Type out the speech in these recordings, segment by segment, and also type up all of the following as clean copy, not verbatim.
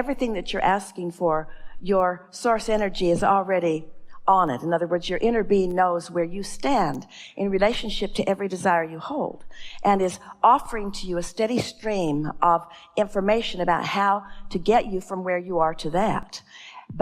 everything that you're asking for, your source energy is already on it. In other words, your inner being knows where you stand in relationship to every desire you hold, and is offering to you a steady stream of information about how to get you from where you are to that.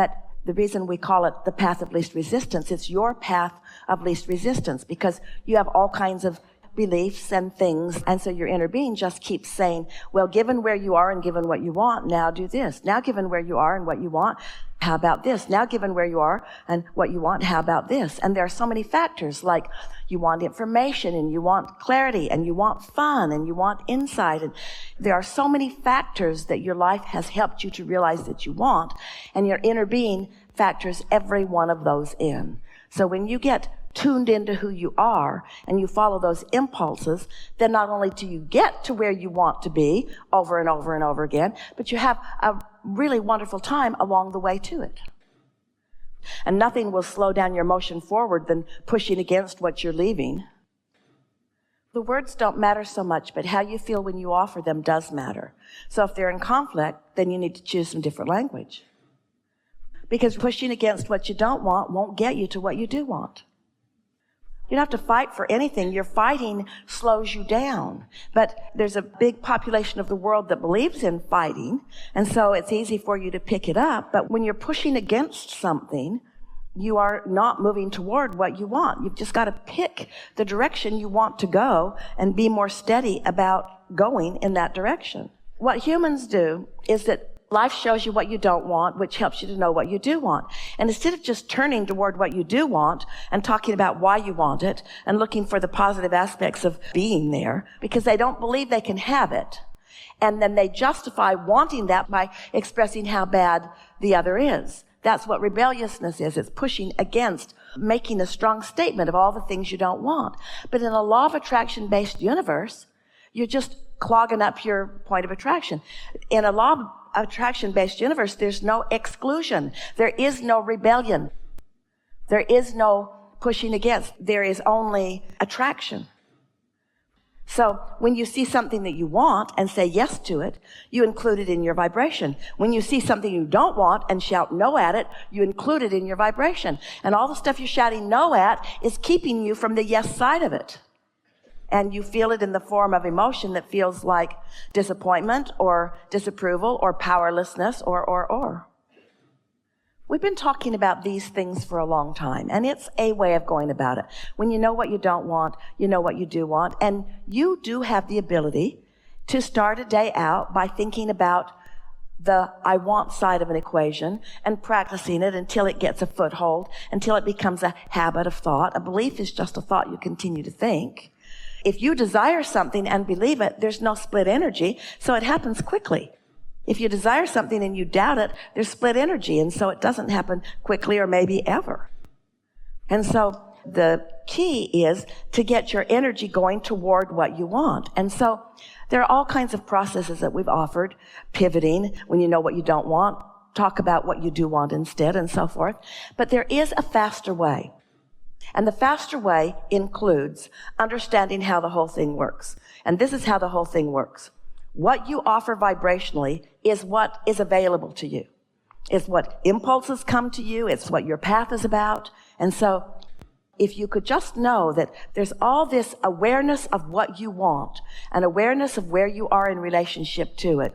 But the reason we call it the path of least resistance, it's your path of least resistance, because you have all kinds of beliefs and things, and so your inner being just keeps saying, well, given where you are and given what you want, now do this. Now given where you are and what you want, how about this? Now given where you are and what you want, how about this? And there are so many factors, like you want information and you want clarity and you want fun and you want insight, and there are so many factors that your life has helped you to realize that you want, and your inner being factors every one of those in. So when you get tuned into who you are and you follow those impulses, then not only do you get to where you want to be over and over and over again, but you have a really wonderful time along the way to it. And nothing will slow down your motion forward than pushing against what you're leaving. The words don't matter so much, but how you feel when you offer them does matter. So if they're in conflict, then you need to choose some different language. Because pushing against what you don't want won't get you to what you do want. You don't have to fight for anything. Your fighting slows you down. But there's a big population of the world that believes in fighting, and so it's easy for you to pick it up. But when you're pushing against something, you are not moving toward what you want. You've just got to pick the direction you want to go and be more steady about going in that direction. What humans do is that life shows you what you don't want, which helps you to know what you do want. And instead of just turning toward what you do want and talking about why you want it and looking for the positive aspects of being there, because they don't believe they can have it, and then they justify wanting that by expressing how bad the other is. That's what rebelliousness is. It's pushing against making a strong statement of all the things you don't want. But in a law of attraction-based universe, you're just clogging up your point of attraction. In a law of attraction-based universe, there's no exclusion. There is no rebellion. There is no pushing against. There is only attraction. So when you see something that you want and say yes to it, you include it in your vibration. When you see something you don't want and shout no at it, you include it in your vibration. And all the stuff you're shouting no at is keeping you from the yes side of it. And you feel it in the form of emotion that feels like disappointment or disapproval or powerlessness or. We've been talking about these things for a long time, and it's a way of going about it. When you know what you don't want, you know what you do want, and you do have the ability to start a day out by thinking about the I want side of an equation and practicing it until it gets a foothold, until it becomes a habit of thought. A belief is just a thought you continue to think. If you desire something and believe it, there's no split energy, so it happens quickly. If you desire something and you doubt it, there's split energy, and so it doesn't happen quickly or maybe ever. And so the key is to get your energy going toward what you want. And so there are all kinds of processes that we've offered, pivoting when you know what you don't want, talk about what you do want instead, and so forth. But there is a faster way. And the faster way includes understanding how the whole thing works. And this is how the whole thing works. What you offer vibrationally is what is available to you. It's what impulses come to you. It's what your path is about. And so if you could just know that there's all this awareness of what you want, an awareness of where you are in relationship to it,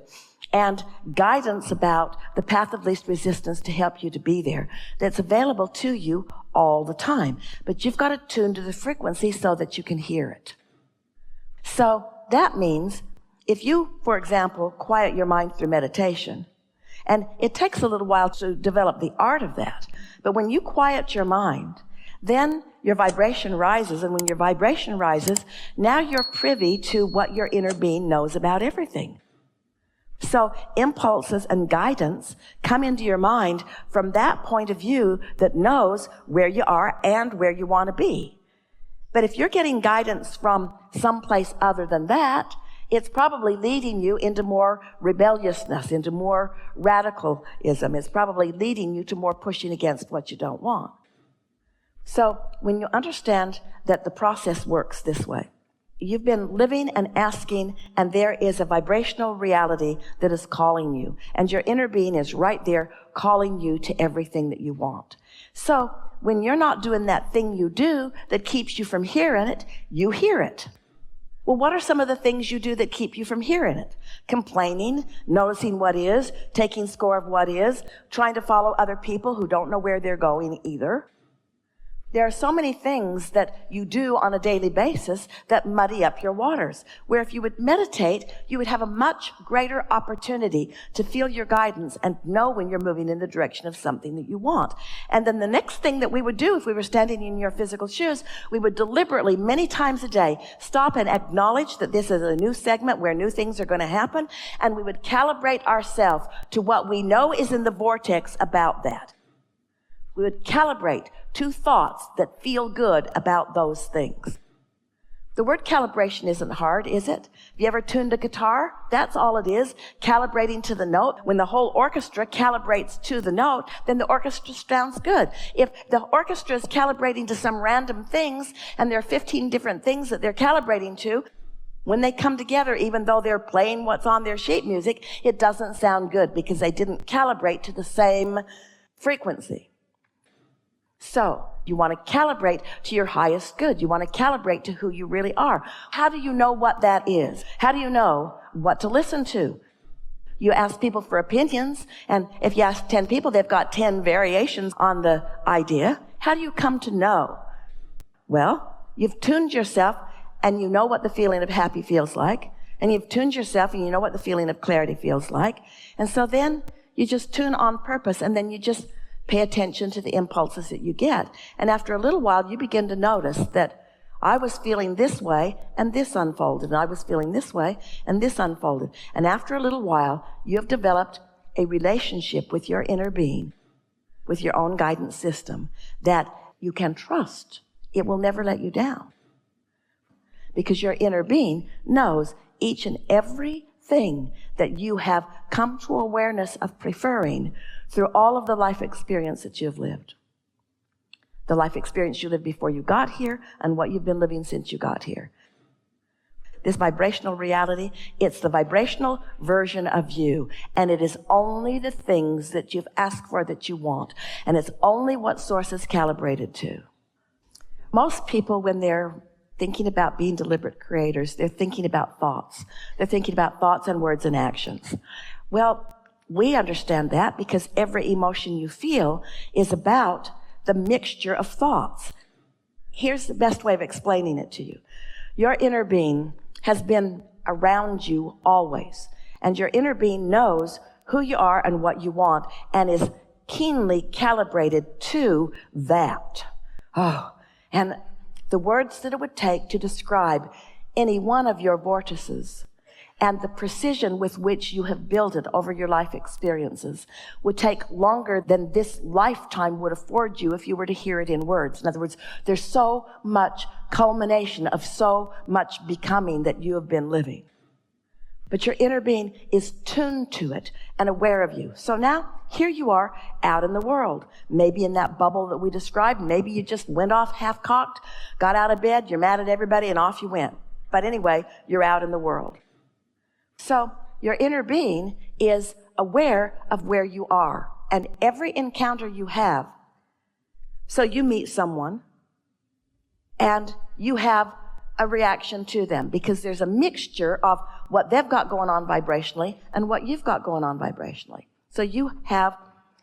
and guidance about the path of least resistance to help you to be there, that's available to you all the time. But you've got to tune to the frequency so that you can hear it. So that means if you, for example, quiet your mind through meditation, and it takes a little while to develop the art of that, but when you quiet your mind, then your vibration rises, and when your vibration rises, now you're privy to what your inner being knows about everything. So impulses and guidance come into your mind from that point of view that knows where you are and where you want to be. But if you're getting guidance from someplace other than that, it's probably leading you into more rebelliousness, into more radicalism. It's probably leading you to more pushing against what you don't want. So when you understand that the process works this way, You've been living and asking, and there is a vibrational reality that is calling you. And your inner being is right there calling you to everything that you want. So when you're not doing that thing you do that keeps you from hearing it, you hear it. Well, what are some of the things you do that keep you from hearing it? Complaining, noticing what is, taking score of what is, trying to follow other people who don't know where they're going either. There are so many things that you do on a daily basis that muddy up your waters, where if you would meditate, you would have a much greater opportunity to feel your guidance and know when you're moving in the direction of something that you want. And then the next thing that we would do if we were standing in your physical shoes, we would deliberately, many times a day, stop and acknowledge that this is a new segment where new things are going to happen, and we would calibrate ourselves to what we know is in the vortex about that. We would calibrate to thoughts that feel good about those things. The word calibration isn't hard, is it? Have you ever tuned a guitar? That's all it is, calibrating to the note. When the whole orchestra calibrates to the note, then the orchestra sounds good. If the orchestra is calibrating to some random things, and there are 15 different things that they're calibrating to, when they come together, even though they're playing what's on their sheet music, it doesn't sound good because they didn't calibrate to the same frequency. So you want to calibrate to your highest good. You want to calibrate to who you really are. How do you know what that is? How do you know what to listen to? You ask people for opinions, and if you ask 10 people, they've got 10 variations on the idea. How do you come to know? Well, you've tuned yourself, and you know what the feeling of happy feels like. And you've tuned yourself, and you know what the feeling of clarity feels like. And so then you just tune on purpose, and then you just pay attention to the impulses that you get. And after a little while, you begin to notice that I was feeling this way and this unfolded. And I was feeling this way and this unfolded. And after a little while, you have developed a relationship with your inner being, with your own guidance system that you can trust. It will never let you down. Because your inner being knows each and every thing that you have come to awareness of preferring through all of the life experience that you've lived. The life experience you lived before you got here and what you've been living since you got here. This vibrational reality, it's the vibrational version of you, and it is only the things that you've asked for that you want, and it's only what source is calibrated to. Most people, when they're thinking about being deliberate creators, they're thinking about thoughts. They're thinking about thoughts and words and actions. Well, we understand that because every emotion you feel is about the mixture of thoughts. Here's the best way of explaining it to you. Your inner being has been around you always, and your inner being knows who you are and what you want and is keenly calibrated to that. And the words that it would take to describe any one of your vortices and the precision with which you have built it over your life experiences would take longer than this lifetime would afford you if you were to hear it in words. In other words, there's so much culmination of so much becoming that you have been living. But your inner being is tuned to it and aware of you. So now, here you are out in the world. Maybe in that bubble that we described, maybe you just went off half-cocked, got out of bed, you're mad at everybody, and off you went. But anyway, you're out in the world. So your inner being is aware of where you are and every encounter you have. So you meet someone and you have a reaction to them because there's a mixture of what they've got going on vibrationally and what you've got going on vibrationally. So you have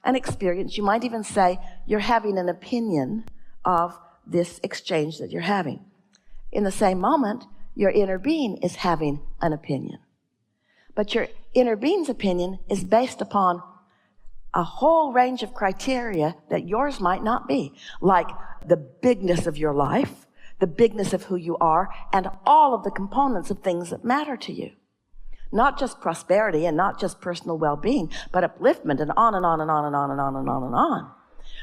an experience. You might even say you're having an opinion of this exchange that you're having. In the same moment, your inner being is having an opinion. But your inner being's opinion is based upon a whole range of criteria that yours might not be, like the bigness of your life, the bigness of who you are, and all of the components of things that matter to you. Not just prosperity and not just personal well-being, but upliftment and on and on and on and on and on and on and on.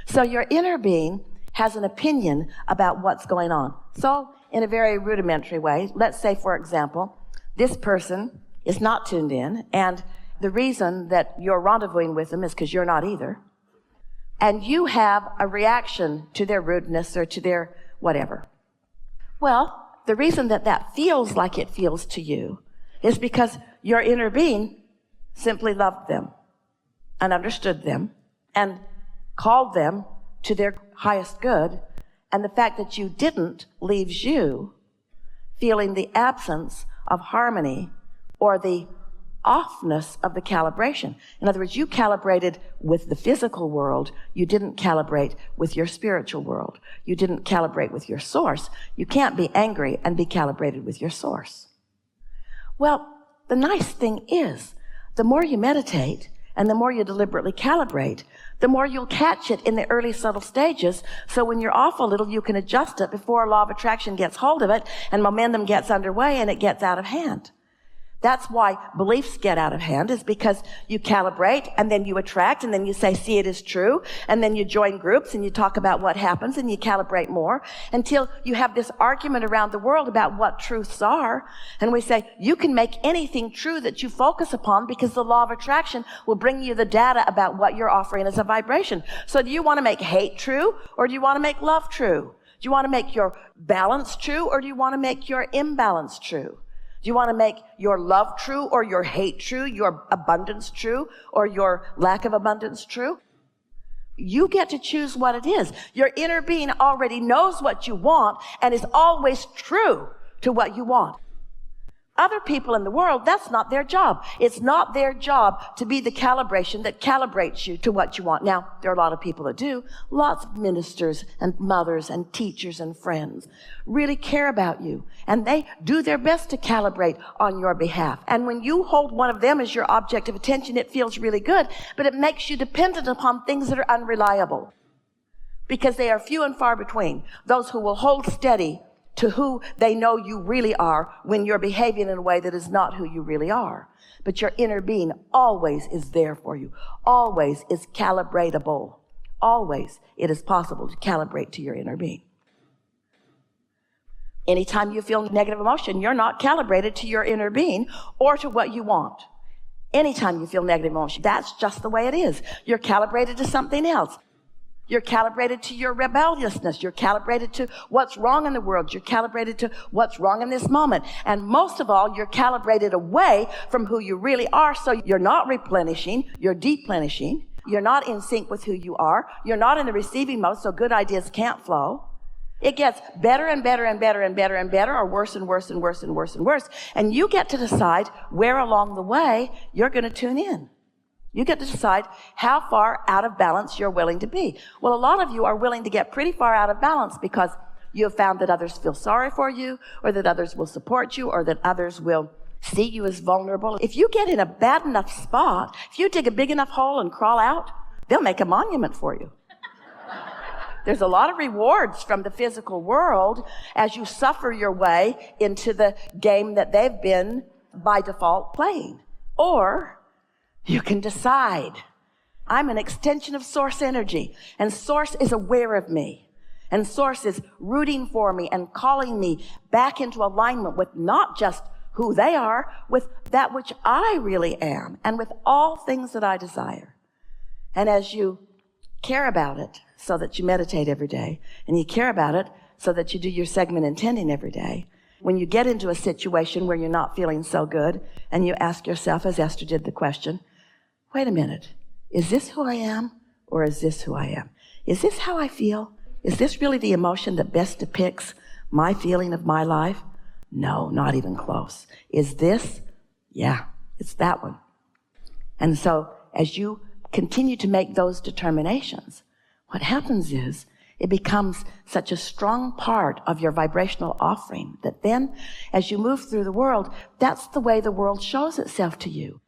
So your inner being has an opinion about what's going on. So in a very rudimentary way, let's say, for example, this person is not tuned in, and the reason that you're rendezvousing with them is because you're not either. And you have a reaction to their rudeness or to their whatever. Well, the reason that that feels like it feels to you is because your inner being simply loved them and understood them and called them to their highest good. And the fact that you didn't leaves you feeling the absence of harmony or the offness of the calibration. In other words, you calibrated with the physical world. You didn't calibrate with your spiritual world. You didn't calibrate with your source. You can't be angry and be calibrated with your source. Well, the nice thing is, the more you meditate and the more you deliberately calibrate, the more you'll catch it in the early subtle stages. So when you're off a little, you can adjust it before law of attraction gets hold of it and momentum gets underway and it gets out of hand. That's why beliefs get out of hand, is because you calibrate and then you attract and then you say, see, it is true. And then you join groups and you talk about what happens and you calibrate more until you have this argument around the world about what truths are. And we say, you can make anything true that you focus upon because the law of attraction will bring you the data about what you're offering as a vibration. So do you want to make hate true or do you want to make love true? Do you want to make your balance true or do you want to make your imbalance true? Do you want to make your love true or your hate true, your abundance true or your lack of abundance true? You get to choose what it is. Your inner being already knows what you want and is always true to what you want. Other people in the world, that's not their job. It's not their job to be the calibration that calibrates you to what you want. Now, there are a lot of people that do. Lots of ministers and mothers and teachers and friends really care about you. And they do their best to calibrate on your behalf. And when you hold one of them as your object of attention, it feels really good. But it makes you dependent upon things that are unreliable. Because they are few and far between. Those who will hold steady to who they know you really are when you're behaving in a way that is not who you really are. But your inner being always is there for you. Always is calibratable. Always it is possible to calibrate to your inner being. Anytime you feel negative emotion, you're not calibrated to your inner being or to what you want. Anytime you feel negative emotion, that's just the way it is. You're calibrated to something else. You're calibrated to your rebelliousness. You're calibrated to what's wrong in the world. You're calibrated to what's wrong in this moment. And most of all, you're calibrated away from who you really are. So you're not replenishing, you're deplenishing. You're not in sync with who you are. You're not in the receiving mode, so good ideas can't flow. It gets better and better and better and better and better, or worse and worse and worse and worse and worse. And you get to decide where along the way you're going to tune in. You get to decide how far out of balance you're willing to be. Well, a lot of you are willing to get pretty far out of balance because you have found that others feel sorry for you, or that others will support you, or that others will see you as vulnerable. If you get in a bad enough spot, if you dig a big enough hole and crawl out, they'll make a monument for you. There's a lot of rewards from the physical world as you suffer your way into the game that they've been by default playing. Or you can decide, I'm an extension of source energy, and source is aware of me, and source is rooting for me and calling me back into alignment with not just who they are, with that which I really am, and with all things that I desire. And as you care about it so that you meditate every day, and you care about it so that you do your segment intending every day, when you get into a situation where you're not feeling so good, and you ask yourself, as Esther did, the question, wait a minute, is this who I am or is this who I am? Is this how I feel? Is this really the emotion that best depicts my feeling of my life? No, not even close. Is this? Yeah, it's that one. And so as you continue to make those determinations, what happens is it becomes such a strong part of your vibrational offering that then as you move through the world, that's the way the world shows itself to you.